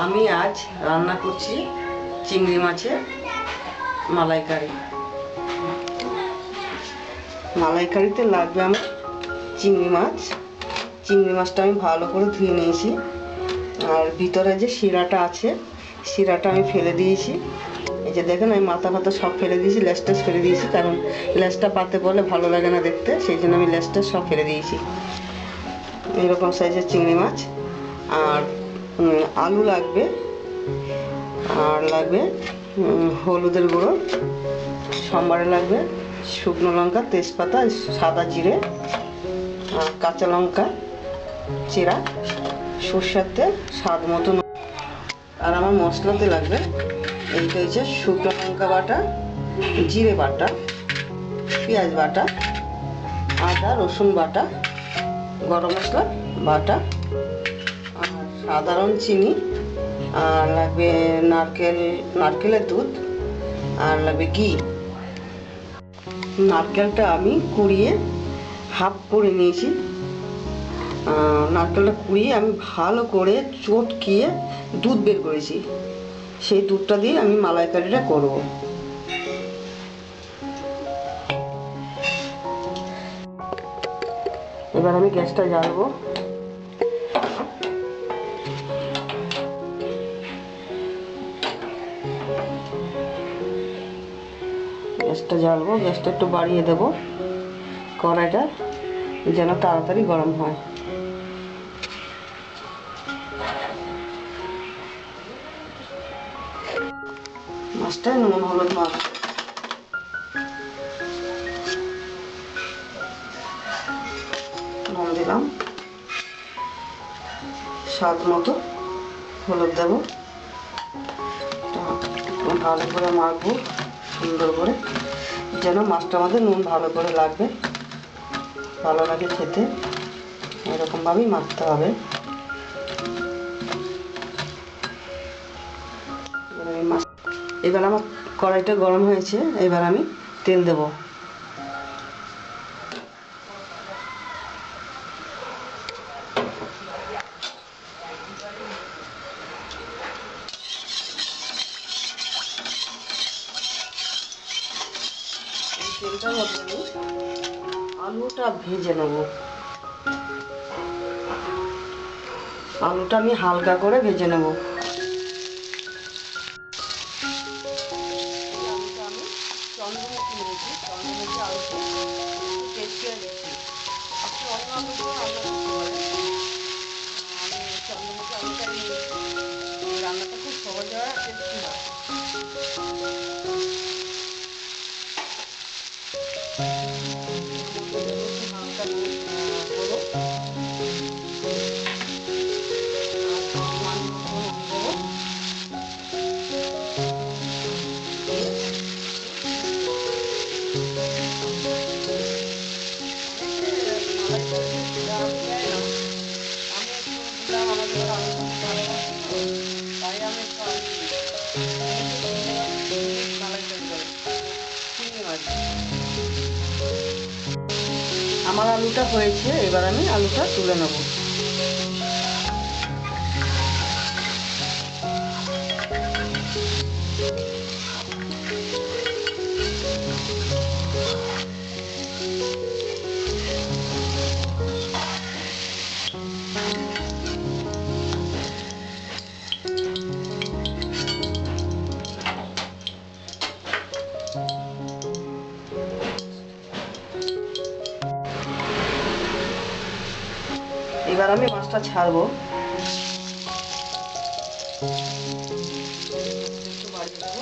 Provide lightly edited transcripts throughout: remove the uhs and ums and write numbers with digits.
আমি আজ রান্না করছি চিংড়ি মাছের মালাইকারি। মালাইকারিতে লাগবে আমার চিংড়ি মাছ। চিংড়ি মাছটা আমি ভালো করে ধুয়ে নিয়েছি, আর ভিতরে যে শিরাটা আছে শিরাটা আমি ফেলে দিয়েছি। এই যে দেখেন আমি মাথা ফাতা সব ফেলে দিয়েছি, লেজটা ফেলে দিয়েছি, কারণ লেজটা পাতে বলে ভালো লাগে না দেখতে, সেই জন্য আমি লেজটা সব ফেলে দিয়েছি। এরকম সাইজের চিংড়ি মাছ, আর আলু লাগবে, আর লাগবে হলুদের গুঁড়ো, সম্বারে লাগবে শুকনো লঙ্কা, তেজপাতা, সাদা জিরে, কাঁচা লঙ্কা চিরা, সরষের তেল, স্বাদ মতো। আর আমার মশলাতে লাগবে এইটা হচ্ছে শুকনো লঙ্কা বাটা, জিরে বাটা, পেঁয়াজ বাটা, আদা রসুন বাটা, গরম মশলা বাটা, আর সাধারণ চিনি, আর লাগবে নারকেলের দুধ, আর লাগবে ঘি। নারকেলটা আমি কুড়িয়ে হাফ করে নিয়েছি। নারকেলটা কুড়িয়ে আমি ভালো করে চটকিয়ে দুধ বের করেছি, সেই দুধটা দিয়ে আমি মালাইকারিটা করব। এবার আমি গ্যাসটা জ্বালবো। গ্যাসটা একটু বাড়িয়ে দেবো, কড়াইটা যেন তাড়াতাড়ি গরম হয়। মাছটা নুন হলুদ মাছ নুন দিলাম, স্বাদ মতো হলুদ দেবো, ভালো করে মাখবো সুন্দর করে, যেন মাছটার মধ্যে নুন ভালো করে লাগবে, ভালো লাগে খেতে, এরকমভাবেই মাখতে হবে। এবার আমার কড়াইটা গরম হয়েছে, এবার আমি তেল দেব। তেলটার মধ্যে আমি আলুটা ভেজে নেব। আলুটা আমি হালকা করে ভেজে নেব। আলুটা আমি চন্দ্রমুখী নিয়েছি, চন্দ্রমুখী আলুটা টেস্টি দিচ্ছি। আপনি অন্য আলু দিয়ে রান্না করতে পারেন, আমি চন্দ্রমুখী আলুটা নিয়েছি। রান্নাটা খুব সহজ হয়, টেস্টি হয়। আমার আলুটা হয়েছে, এবার আমি আলুটা তুলে নেব। এবার আমি মাছটা ছাড়বো। একটু বাড়িয়ে দেবো।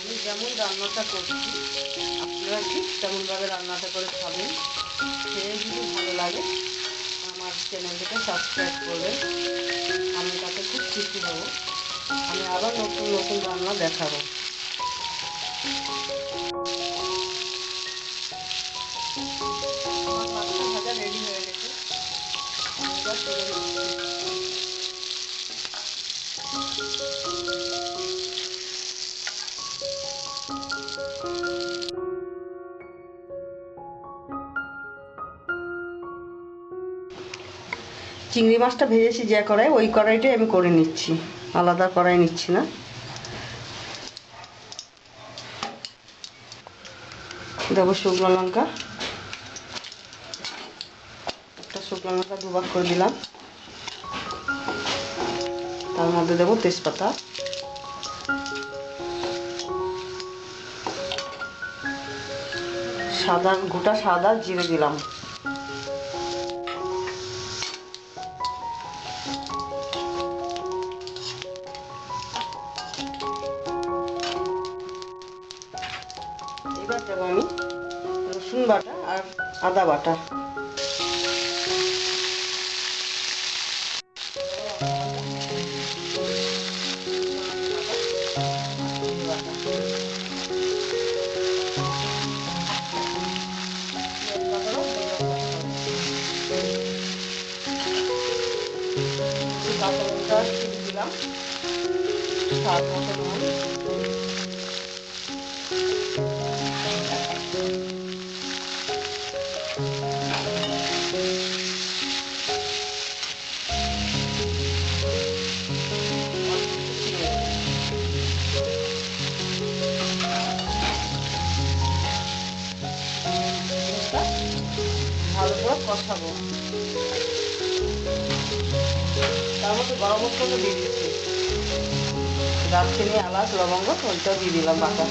আমি যেমন রান্নাটা করছি আপনারা ঠিক তেমনভাবে রান্নাটা করে খাবেন। খেয়ে যদি ভালো লাগে আমার চ্যানেলটাকে সাবস্ক্রাইব করবেন, আমি তাতে খুব খুশি হব। আমি আবার নতুন নতুন রান্না দেখাবো। আমার মাছটা ভাজা রেডি হয়ে গেছে, এবার তুলে নিচ্ছি। চিংড়ি মাছটা ভেজেছি যে কড়াই, ওই কড়াইটাই আমি করে নিচ্ছি, আলাদা কড়াই নিচ্ছি না। দেবো শুকনো লঙ্কা, একটা শুকনো লঙ্কা দুভাগ করে দিলাম। তার মধ্যে দেবো তেজপাতা, গোটা সাদা জিরে দিলাম, এবার দেবো আমি রসুন বাটা আর আদা বাটা। কাঁচা লঙ্কা দিলাম, স্বাদ মতো নুন, ভালো করে কষাবো। তার মধ্যে গরম মশলা দিয়ে দিচ্ছি, দারচিনি, এলাচ, লবঙ্গ, ওইটাও দিয়ে দিলাম বাটা।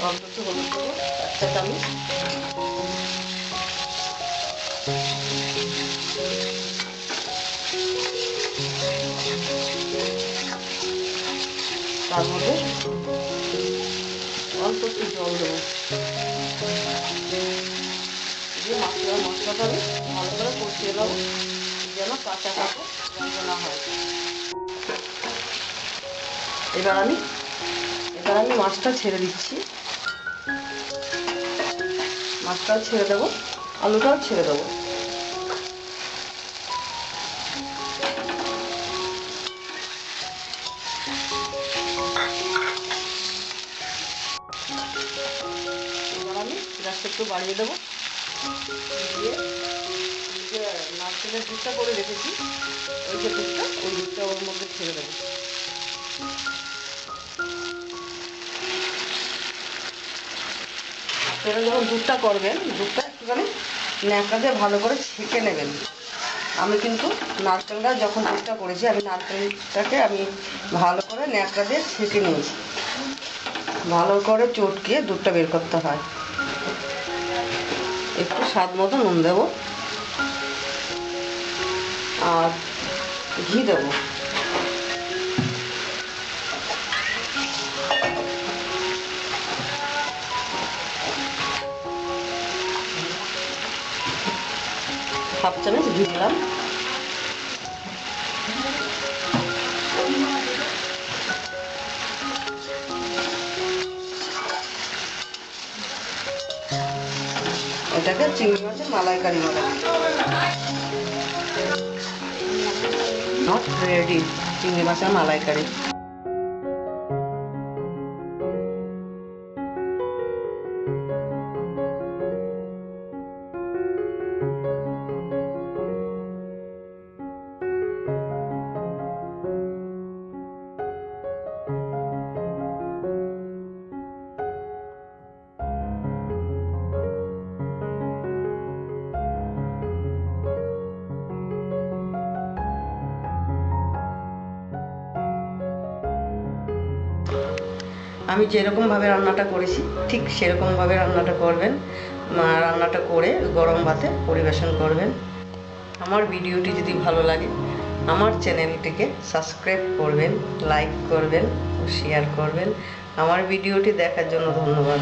অল্প একটু হলুদ দেবো, 1 চা চামচ। তার মধ্যে অল্প একটু জল দেবো, দিয়ে মশলাটা আমি ভালো করে কষিয়ে নেবো, যেন কাঁচা গন্ধ না হয়। এবার আমি মাছটা ছেড়ে দিচ্ছি, মাছটাও ছেড়ে দেবো, আলুটাও ছেড়ে দেবো। এবার আমি গ্যাসটা একটু বাড়িয়ে দেবো, দিয়ে যে নারকেলের দুধটা করে রেখেছি, ওই দুধটা ওর মধ্যে ছেড়ে দেবো। আপনারা যখন দুধটা করবেন, দুধটা একটুখানি ন্যাকড়া দিয়ে ভালো করে ছেঁকে নেবেন। আমি কিন্তু নারকেলটা যখন দুধটা করেছি, আমি নারকেলটাকে ভালো করে ন্যাকড়া দিয়ে ছেঁকে নিয়েছি, ভালো করে চটকিয়ে দুধটা বের করতে হয়। একটু স্বাদ মতো নুন দেবো আর ঘি দেবো। হাফ চামচ ঘি দিলাম। এটাকে চিংড়ি মাছের মালাইকারি বলে। রেডি চিংড়ি মাছের মালাইকারি। আমি যেরকমভাবে রান্নাটা করেছি ঠিক সেরকমভাবে রান্নাটা করবেন, রান্নাটা করে গরম ভাতে পরিবেশন করবেন। আমার ভিডিওটি যদি ভালো লাগে আমার চ্যানেলটিকে সাবস্ক্রাইব করবেন, লাইক করবেন ও শেয়ার করবেন। আমার ভিডিওটি দেখার জন্য ধন্যবাদ।